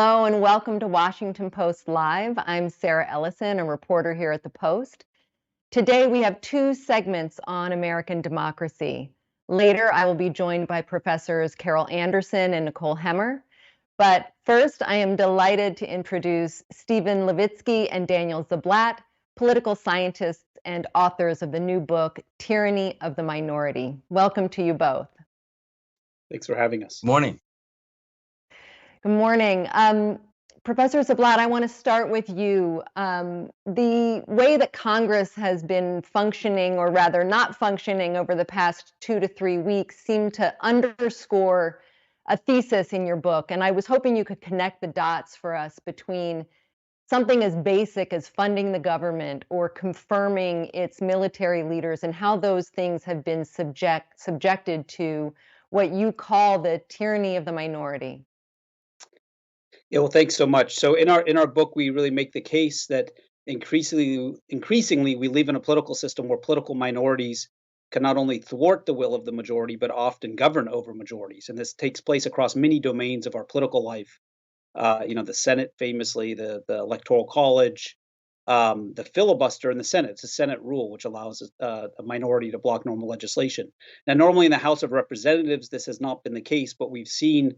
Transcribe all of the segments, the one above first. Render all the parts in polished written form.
Hello and welcome to Washington Post Live. I'm Sarah Ellison, a reporter here at the Post. Today we have two segments on American democracy. Later I will be joined by Professors Carol Anderson and Nicole Hemmer. But first I am delighted to introduce Stephen Levitsky and Daniel Ziblatt, political scientists and authors of the new book, Tyranny of the Minority. Welcome to you both. Thanks for having us. Morning. Good morning. Professor Ziblatt, I want to start with you. The way that Congress has been functioning, or rather not functioning, over the past 2 to 3 weeks seemed to underscore a thesis in your book. And I was hoping you could connect the dots for us between something as basic as funding the government or confirming its military leaders and how those things have been subjected to what you call the tyranny of the minority. Yeah, well, thanks so much. So in our book, we really make the case that increasingly we live in a political system where political minorities can not only thwart the will of the majority, but often govern over majorities. And this takes place across many domains of our political life. The Senate, famously, the electoral college, the filibuster in the Senate. It's a Senate rule which allows a minority to block normal legislation. Now, normally in the House of Representatives, this has not been the case, but we've seen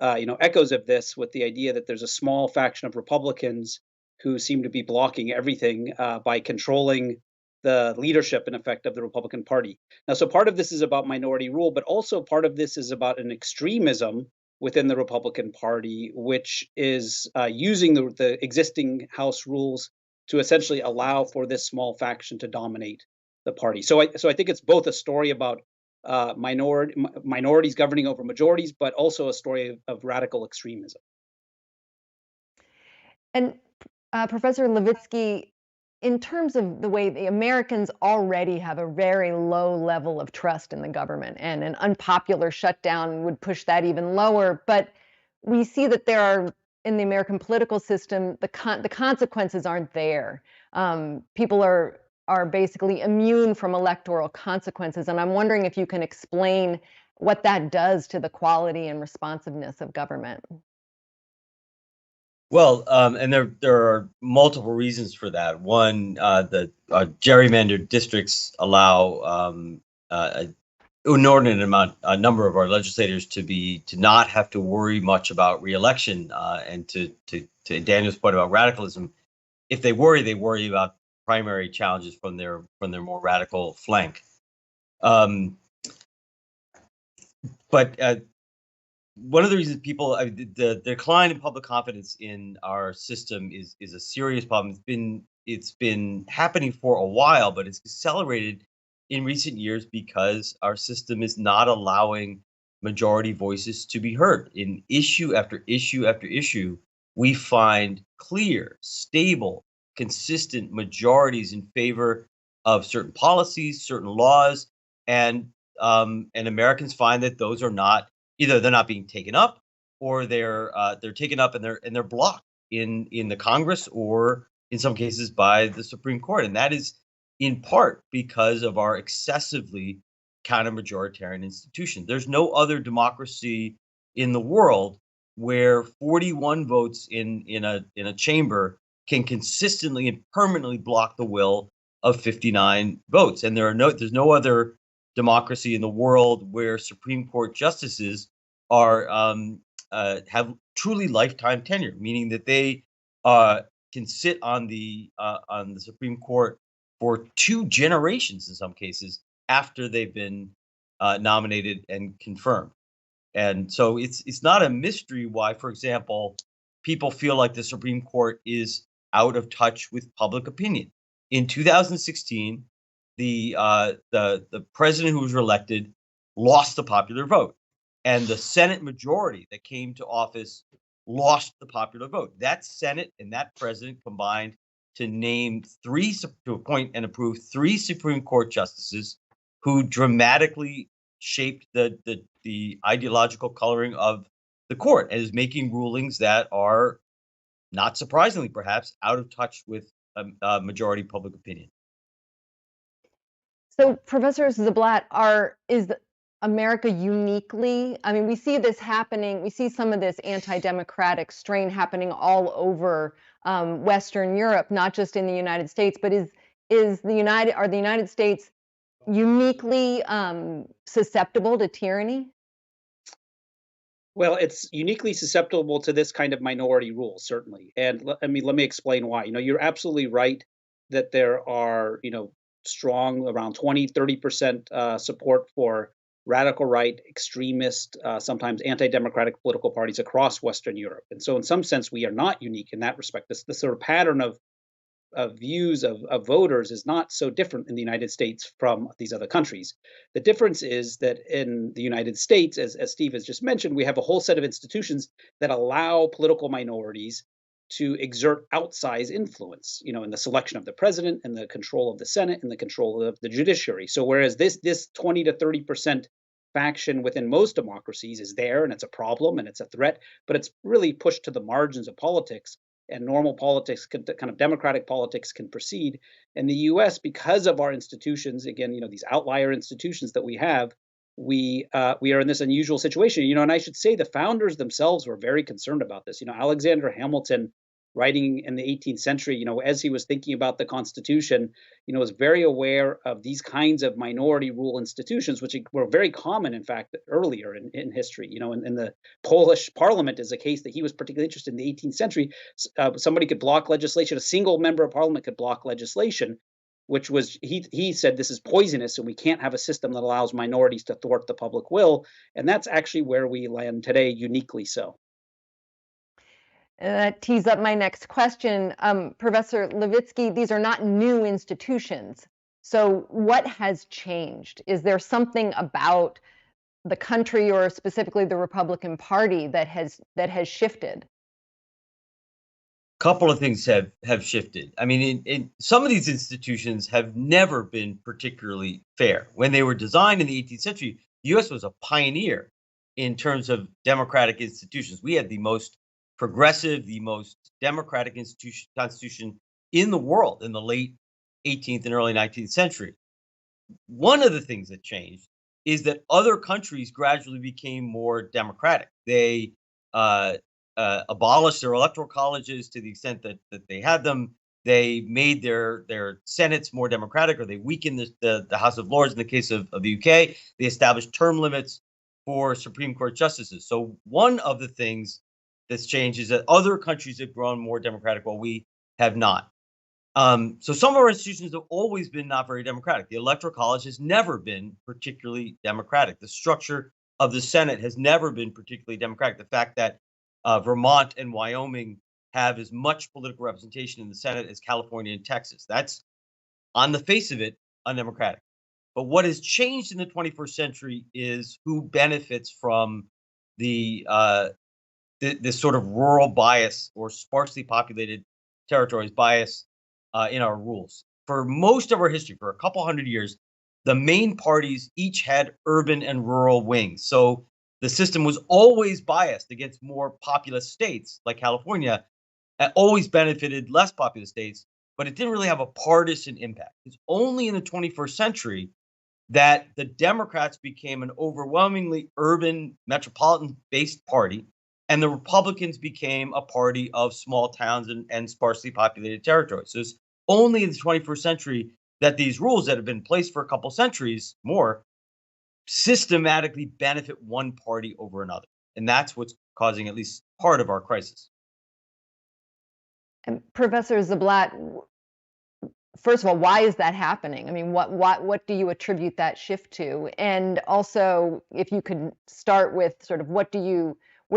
echoes of this with the idea that there's a small faction of Republicans who seem to be blocking everything by controlling the leadership, in effect, of the Republican Party. Now, so part of this is about minority rule, but also part of this is about an extremism within the Republican Party, which is using the existing House rules to essentially allow for this small faction to dominate the party. So I think it's both a story about minorities governing over majorities, but also a story of radical extremism. And Professor Levitsky, in terms of the way the Americans already have a very low level of trust in the government, and an unpopular shutdown would push that even lower, but we see that there are, in the American political system, the consequences aren't there. People are basically immune from electoral consequences. And I'm wondering if you can explain what that does to the quality and responsiveness of government. Well, and there are multiple reasons for that. One, the gerrymandered districts allow an inordinate number of our legislators to not have to worry much about reelection. And to Daniel's point about radicalism, if they worry about primary challenges from their more radical flank. But one of the reasons the decline in public confidence in our system is a serious problem. It's been happening for a while, but it's accelerated in recent years because our system is not allowing majority voices to be heard. In issue after issue after issue, we find clear, stable, consistent majorities in favor of certain policies, certain laws, and Americans find that those are not either they're not being taken up, or they're taken up and they're blocked in the Congress, or in some cases by the Supreme Court, and that is in part because of our excessively counter-majoritarian institution. There's no other democracy in the world where 41 votes in a chamber can consistently and permanently block the will of 59 votes. And there's no other democracy in the world where Supreme Court justices are have truly lifetime tenure, meaning that they can sit on the Supreme Court for 2 generations in some cases after they've been nominated and confirmed. And so it's not a mystery why, for example, people feel like the Supreme Court is out of touch with public opinion. In 2016, the president who was reelected lost the popular vote, and the Senate majority that came to office lost the popular vote. That Senate and that president combined to appoint and approve 3 Supreme Court justices who dramatically shaped the ideological coloring of the court, and is making rulings that are, not surprisingly perhaps, out of touch with majority public opinion. So, Professor Ziblatt, America uniquely? I mean, we see this happening. We see some of this anti-democratic strain happening all over Western Europe, not just in the United States. But are the United States uniquely susceptible to tyranny? Well, it's uniquely susceptible to this kind of minority rule, certainly. And I mean, let me explain why. You're absolutely right that there are, strong around 20, 30% support for radical right, extremist, sometimes anti-democratic political parties across Western Europe. And so in some sense, we are not unique in that respect. This sort of pattern of views of voters is not so different in the United States from these other countries. The difference is that in the United States, as Steve has just mentioned, we have a whole set of institutions that allow political minorities to exert outsized influence, in the selection of the president and the control of the Senate and the control of the judiciary. So whereas this 20 to 30% faction within most democracies is there and it's a problem and it's a threat, but it's really pushed to the margins of politics and normal politics, kind of democratic politics, can proceed. In the U.S., because of our institutions, again, these outlier institutions that we have, we are in this unusual situation. And I should say the founders themselves were very concerned about this. Alexander Hamilton, writing in the 18th century, as he was thinking about the Constitution, was very aware of these kinds of minority rule institutions, which were very common, in fact, earlier in history. In the Polish Parliament is a case that he was particularly interested in the 18th century. Somebody could block legislation; a single member of Parliament could block legislation, which was he said this is poisonous, and we can't have a system that allows minorities to thwart the public will. And that's actually where we land today, uniquely so. That tees up my next question. Professor Levitsky, these are not new institutions. So what has changed? Is there something about the country or specifically the Republican Party that has shifted? Couple of things have shifted. I mean, in some of these institutions have never been particularly fair. When they were designed in the 18th century, the U.S. was a pioneer in terms of democratic institutions. We had the most progressive, the most democratic constitution in the world in the late 18th and early 19th century. One of the things that changed is that other countries gradually became more democratic. They abolished their electoral colleges to the extent that they had them. They made their senates more democratic, or they weakened the House of Lords in the case of the UK. They established term limits for Supreme Court justices. So one of the things that's changed is that other countries have grown more democratic while we have not. So some of our institutions have always been not very democratic. The Electoral College has never been particularly democratic. The structure of the Senate has never been particularly democratic. The fact that Vermont and Wyoming have as much political representation in the Senate as California and Texas. That's, on the face of it, undemocratic. But what has changed in the 21st century is who benefits from the this sort of rural bias or sparsely populated territories bias in our rules. For most of our history, for a couple hundred years, the main parties each had urban and rural wings. So the system was always biased against more populous states like California, and always benefited less populous states, but it didn't really have a partisan impact. It's only in the 21st century that the Democrats became an overwhelmingly urban, metropolitan based party, and the Republicans became a party of small towns and sparsely populated territories. So it's only in the 21st century that these rules that have been in place for a couple centuries more systematically benefit one party over another. And that's what's causing at least part of our crisis. And Professor Ziblatt, first of all, why is that happening? I mean, what do you attribute that shift to? And also, if you could start with sort of where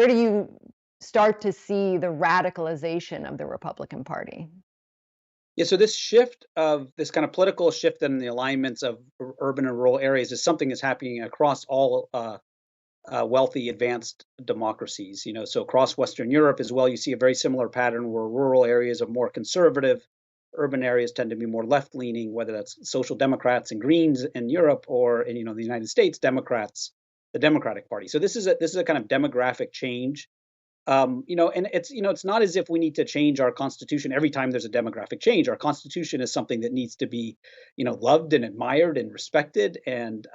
do you start to see the radicalization of the Republican Party? Yeah, so this shift of this kind of political shift in the alignments of urban and rural areas is something that's happening across all wealthy, advanced democracies. So across Western Europe as well, you see a very similar pattern where rural areas are more conservative, urban areas tend to be more left-leaning, whether that's social democrats and Greens in Europe or in the United States, Democrats, the Democratic Party. So this is a kind of demographic change And it's not as if we need to change our constitution every time there's a demographic change. Our constitution is something that needs to be, loved and admired and respected, and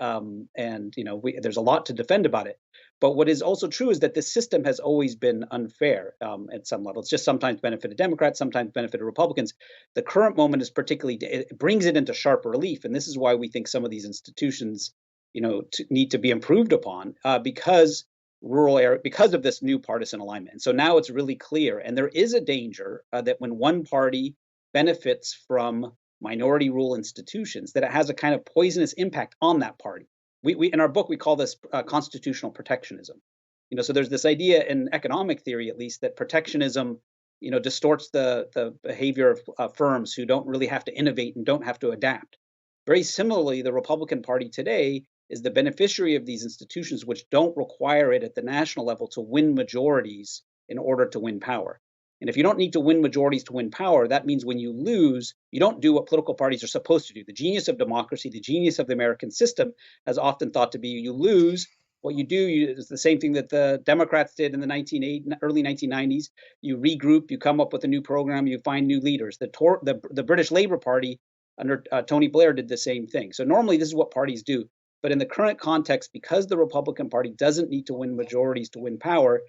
there's a lot to defend about it. But what is also true is that this system has always been unfair at some level. It's just sometimes benefited Democrats, sometimes benefited Republicans. The current moment is particularly, it brings it into sharp relief, and this is why we think some of these institutions, need to be improved upon because rural area because of this new partisan alignment. And so now it's really clear, and there is a danger that when one party benefits from minority rule institutions, that it has a kind of poisonous impact on that party. We in our book we call this constitutional protectionism. So there's this idea in economic theory, at least, that protectionism, distorts the behavior of firms who don't really have to innovate and don't have to adapt. Very similarly, the Republican Party today is the beneficiary of these institutions, which don't require it at the national level to win majorities in order to win power. And if you don't need to win majorities to win power, that means when you lose, you don't do what political parties are supposed to do. The genius of democracy, the genius of the American system, has often thought to be you lose. What you do is the same thing that the Democrats did in the early 1990s. You regroup, you come up with a new program, you find new leaders. The British Labour Party under Tony Blair did the same thing. So normally this is what parties do. But in the current context, because the Republican Party doesn't need to win majorities to win power,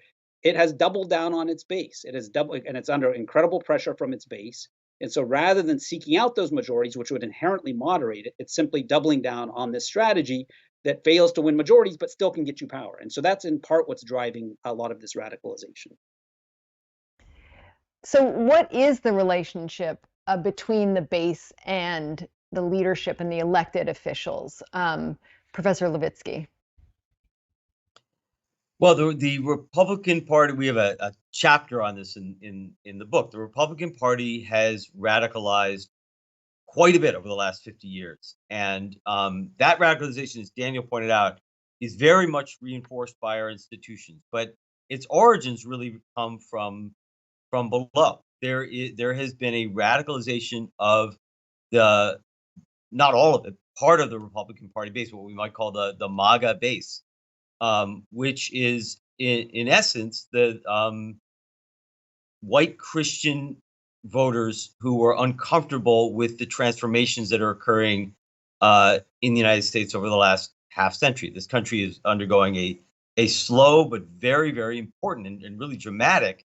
it has doubled down on its base. It has doubled, and it's under incredible pressure from its base. And so rather than seeking out those majorities, which would inherently moderate it, it's simply doubling down on this strategy that fails to win majorities, but still can get you power. And so that's in part what's driving a lot of this radicalization. So what is the relationship between the base and the leadership and the elected officials? Professor Levitsky. Well, the Republican Party, we have a chapter on this in the book. The Republican Party has radicalized quite a bit over the last 50 years. And that radicalization, as Daniel pointed out, is very much reinforced by our institutions. But its origins really come from below. There has been a radicalization of not all of it, part of the Republican Party base, what we might call the MAGA base, which is in essence the white Christian voters who were uncomfortable with the transformations that are occurring in the United States over the last half century. This country is undergoing a slow but very, very important and really dramatic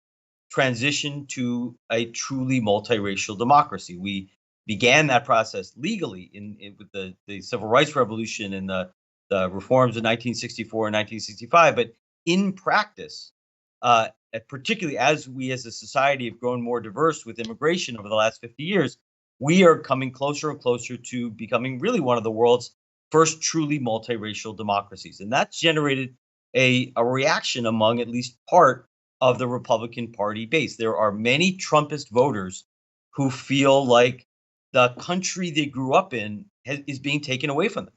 transition to a truly multiracial democracy. We began that process legally with the Civil Rights Revolution and the reforms of 1964 and 1965, but in practice, particularly as we as a society have grown more diverse with immigration over the last 50 years, we are coming closer and closer to becoming really one of the world's first truly multiracial democracies. And that's generated a reaction among at least part of the Republican Party base. There are many Trumpist voters who feel like the country they grew up in is being taken away from them.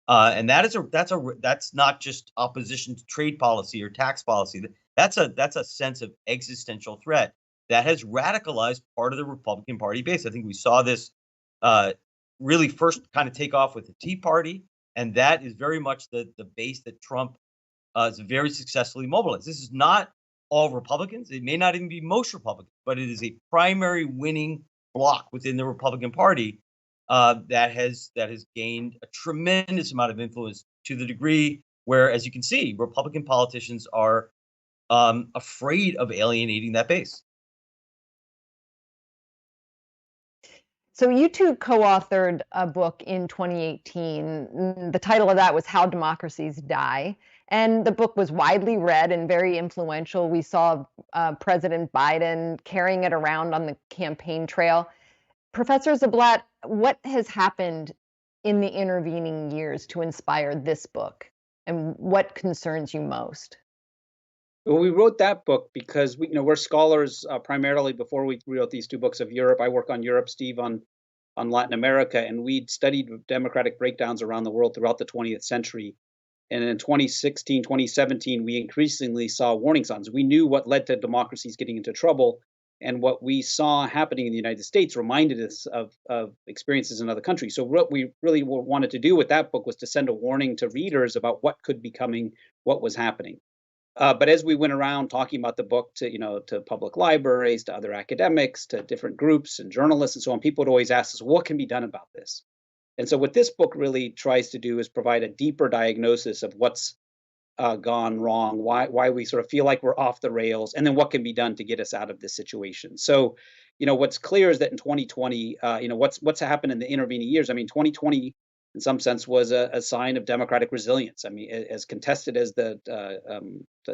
And that's not just opposition to trade policy or tax policy. That's a sense of existential threat that has radicalized part of the Republican Party base. I think we saw this really first kind of take off with the Tea Party, and that is very much the base that Trump has very successfully mobilized. This is not all Republicans. It may not even be most Republicans, but it is a primary winning bloc within the Republican Party that has gained a tremendous amount of influence to the degree where, as you can see, Republican politicians are afraid of alienating that base. So you two co-authored a book in 2018. The title of that was How Democracies Die. And the book was widely read and very influential. We saw President Biden carrying it around on the campaign trail. Professor Ziblatt, what has happened in the intervening years to inspire this book? And what concerns you most? Well, we wrote that book because we're scholars primarily before we wrote these two books of Europe. I work on Europe, Steve on Latin America, and we'd studied democratic breakdowns around the world throughout the 20th century. And in 2016, 2017, we increasingly saw warning signs. We knew what led to democracies getting into trouble, and what we saw happening in the United States reminded us of experiences in other countries. So what we really wanted to do with that book was to send a warning to readers about what could be coming, what was happening. But as we went around talking about the book to, to public libraries, to other academics, to different groups and journalists and so on, people would always ask us, what can be done about this? And so what this book really tries to do is provide a deeper diagnosis of what's gone wrong, why we sort of feel like we're off the rails, and then what can be done to get us out of this situation. So, what's clear is that in 2020, what's happened in the intervening years. I mean, 2020 in some sense was a sign of democratic resilience. I mean, as contested as the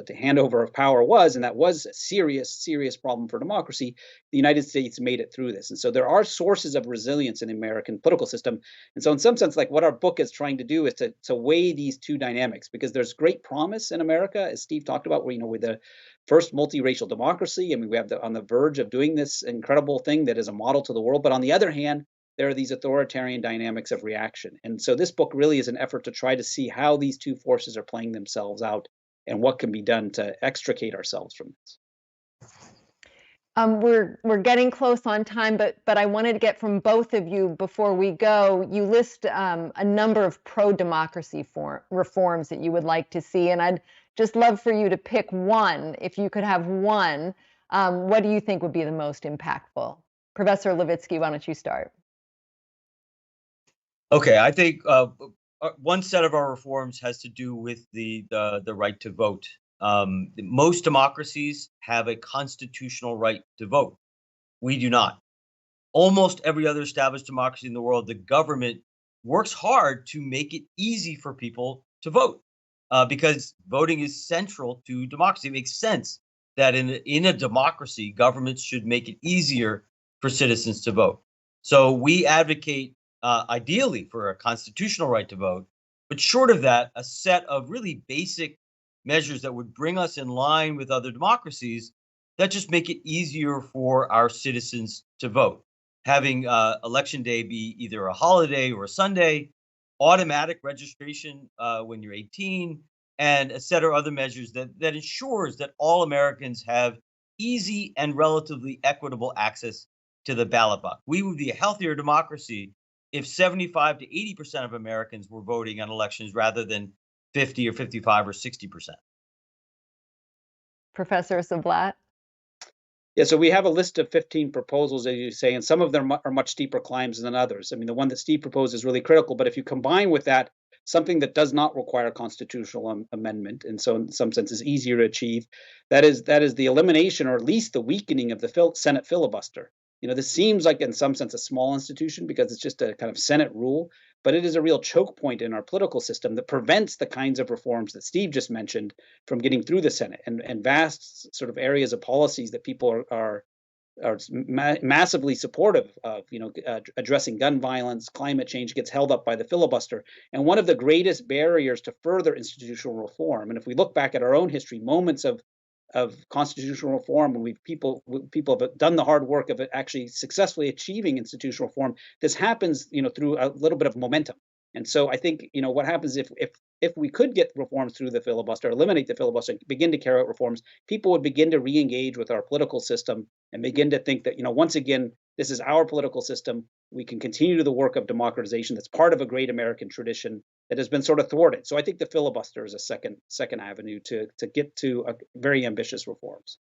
handover of power was, and that was a serious problem for democracy, the United States made it through this. And so there are sources of resilience in the American political system. And so in some sense, like what our book is trying to do is to weigh these two dynamics, because there's great promise in America, as Steve talked about, where, we're the first multiracial democracy. I mean, we have on the verge of doing this incredible thing that is a model to the world. But on the other hand, there are these authoritarian dynamics of reaction. And so this book really is an effort to try to see how these two forces are playing themselves out and what can be done to extricate ourselves from this. We're getting close on time, but I wanted to get from both of you before we go. You list a number of pro-democracy reforms that you would like to see, and I'd just love for you to pick one. If you could have one, what do you think would be the most impactful? Professor Levitsky, why don't you start? Okay, I think one set of our reforms has to do with the right to vote. Most democracies have a constitutional right to vote. We do not. Almost every other established democracy in the world, the government works hard to make it easy for people to vote, because voting is central to democracy. It makes sense that in a democracy, governments should make it easier for citizens to vote. So we advocate ideally for a constitutional right to vote, but short of that, a set of really basic measures that would bring us in line with other democracies that just make it easier for our citizens to vote. Having election day be either a holiday or a Sunday, automatic registration when you're 18, and a set of other measures that ensures that all Americans have easy and relatively equitable access to the ballot box. We would be a healthier democracy if 75 to 80% of Americans were voting on elections rather than 50 or 55 or 60%. Professor Ziblatt? Yeah, so we have a list of 15 proposals, as you say, and some of them are much steeper climbs than others. I mean, the one that Steve proposed is really critical, but if you combine with that something that does not require constitutional amendment, and so in some sense is easier to achieve, that is the elimination, or at least the weakening, of the Senate filibuster. This seems like in some sense a small institution because it's just a kind of Senate rule, but it is a real choke point in our political system that prevents the kinds of reforms that Steve just mentioned from getting through the Senate, and vast sort of areas of policies that people are massively supportive of, addressing gun violence, climate change, gets held up by the filibuster. And one of the greatest barriers to further institutional reform, and if we look back at our own history, moments of constitutional reform when people have done the hard work of actually successfully achieving institutional reform, this happens through a little bit of momentum. And so I think what happens if we could get reforms through the filibuster, eliminate the filibuster, begin to carry out reforms, people would begin to re-engage with our political system and begin to think that once again, this is our political system. We can continue the work of democratization that's part of a great American tradition that has been sort of thwarted. So I think the filibuster is a second avenue to get to very ambitious reforms.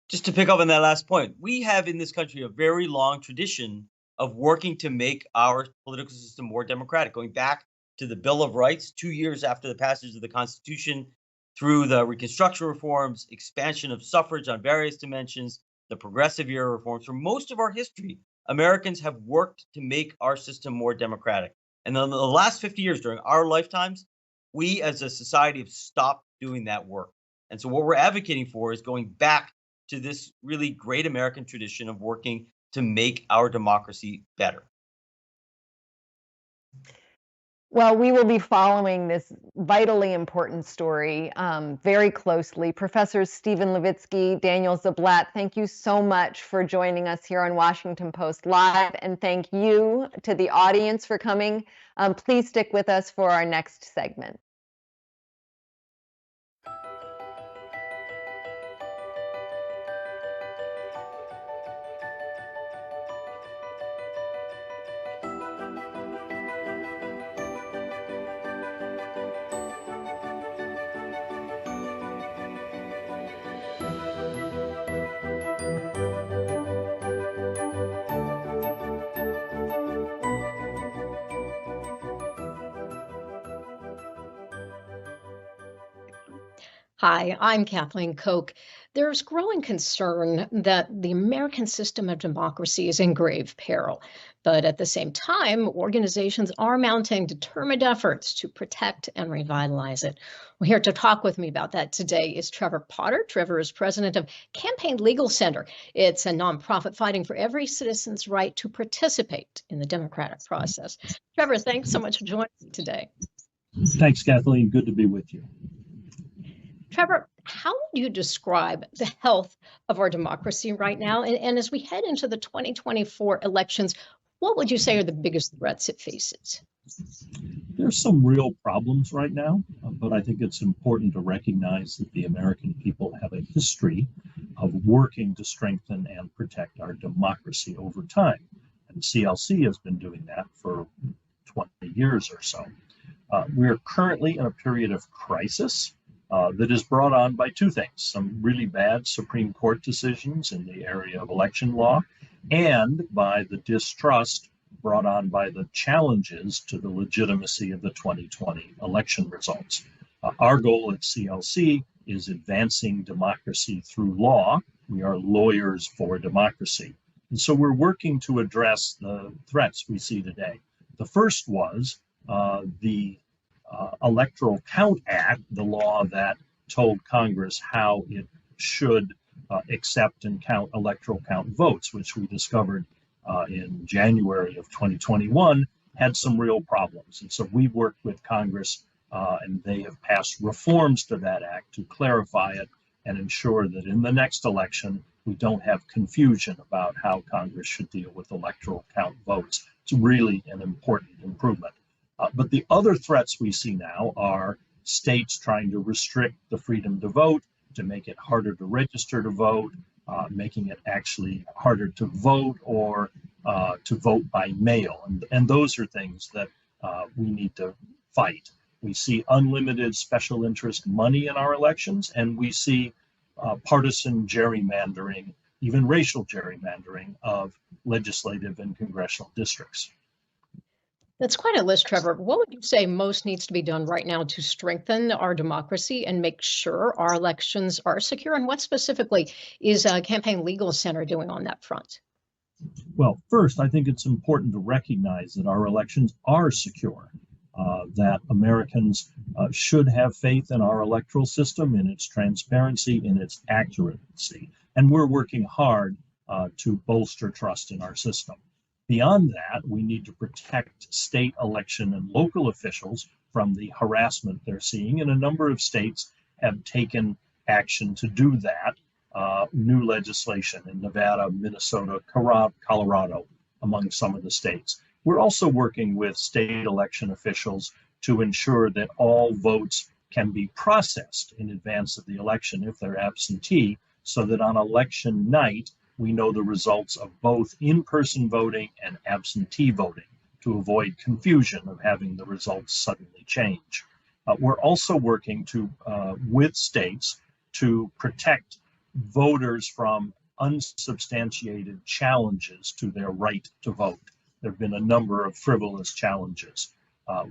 Just to pick up on that last point, we have in this country a very long tradition of working to make our political system more democratic, going back to the Bill of Rights 2 years after the passage of the Constitution, through the Reconstruction reforms, expansion of suffrage on various dimensions, the Progressive Era reforms. For most of our history, Americans have worked to make our system more democratic. And in the last 50 years, during our lifetimes, we as a society have stopped doing that work. And so what we're advocating for is going back to this really great American tradition of working to make our democracy better. Well, we will be following this vitally important story very closely. Professors Stephen Levitsky, Daniel Ziblatt, thank you so much for joining us here on Washington Post Live, and thank you to the audience for coming. Please stick with us for our next segment. Hi, I'm Kathleen Koch. There's growing concern that the American system of democracy is in grave peril. But at the same time, organizations are mounting determined efforts to protect and revitalize it. Well, here to talk with me about that today is Trevor Potter. Trevor is president of Campaign Legal Center. It's a nonprofit fighting for every citizen's right to participate in the democratic process. Trevor, thanks so much for joining me today. Thanks, Kathleen. Good to be with you. Trevor, how would you describe the health of our democracy right now? And as we head into the 2024 elections, what would you say are the biggest threats it faces? There's some real problems right now, but I think it's important to recognize that the American people have a history of working to strengthen and protect our democracy over time. And CLC has been doing that for 20 years or so. We are currently in a period of crisis that is brought on by two things: some really bad Supreme Court decisions in the area of election law, and by the distrust brought on by the challenges to the legitimacy of the 2020 election results. Our goal at CLC is advancing democracy through law. We are lawyers for democracy. And so we're working to address the threats we see today. The first was the Electoral Count Act, the law that told Congress how it should accept and count electoral count votes, which we discovered in January of 2021 had some real problems. And so we've worked with Congress and they have passed reforms to that act to clarify it and ensure that in the next election we don't have confusion about how Congress should deal with electoral count votes. It's really an important improvement. But the other threats we see now are states trying to restrict the freedom to vote, to make it harder to register to vote, making it actually harder to vote or to vote by mail. And those are things that we need to fight. We see unlimited special interest money in our elections, and we see partisan gerrymandering, even racial gerrymandering of legislative and congressional districts. That's quite a list, Trevor. What would you say most needs to be done right now to strengthen our democracy and make sure our elections are secure? And what specifically is Campaign Legal Center doing on that front? Well, first, I think it's important to recognize that our elections are secure, that Americans should have faith in our electoral system, in its transparency, in its accuracy. And we're working hard to bolster trust in our system. Beyond that, we need to protect state election and local officials from the harassment they're seeing, and a number of states have taken action to do that. New legislation in Nevada, Minnesota, Colorado, among some of the states. We're also working with state election officials to ensure that all votes can be processed in advance of the election if they're absentee, so that on election night, we know the results of both in-person voting and absentee voting to avoid confusion of having the results suddenly change. We're also working with states to protect voters from unsubstantiated challenges to their right to vote. There have been a number of frivolous challenges.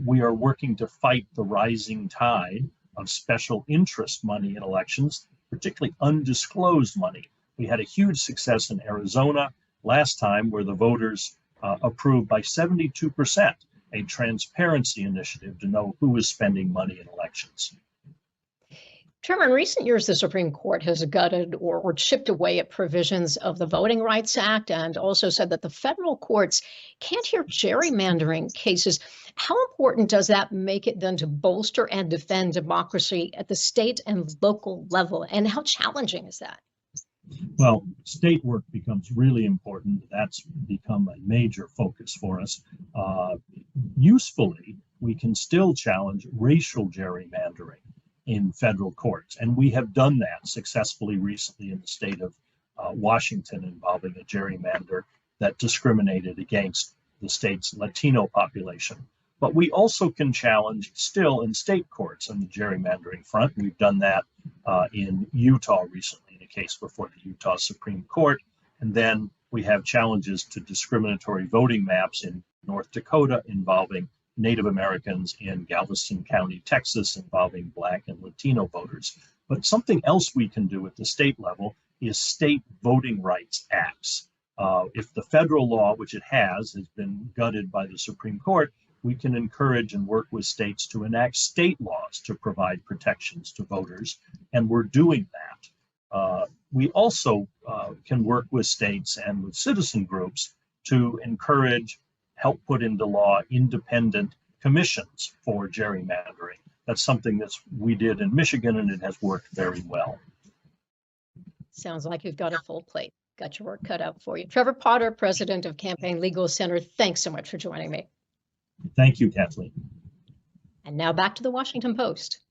We are working to fight the rising tide of special interest money in elections, particularly undisclosed money. We had a huge success in Arizona last time where the voters approved by 72% a transparency initiative to know who is spending money in elections. Trevor, in recent years, the Supreme Court has gutted or chipped away at provisions of the Voting Rights Act and also said that the federal courts can't hear gerrymandering cases. How important does that make it then to bolster and defend democracy at the state and local level? And how challenging is that? Well, state work becomes really important. That's become a major focus for us. Usefully, we can still challenge racial gerrymandering in federal courts, and we have done that successfully recently in the state of Washington, involving a gerrymander that discriminated against the state's Latino population. But we also can challenge still in state courts on the gerrymandering front. We've done that in Utah recently in a case before the Utah Supreme Court. And then we have challenges to discriminatory voting maps in North Dakota involving Native Americans in Galveston County, Texas, involving Black and Latino voters. But something else we can do at the state level is state voting rights acts. If the federal law, which it has been gutted by the Supreme Court, we can encourage and work with states to enact state laws to provide protections to voters, and we're doing that. We also can work with states and with citizen groups to encourage, help put into law independent commissions for gerrymandering. That's something that we did in Michigan, and it has worked very well. Sounds like you've got a full plate. Got your work cut out for you. Trevor Potter, president of Campaign Legal Center, thanks so much for joining me. Thank you, Kathleen. And now back to the Washington Post.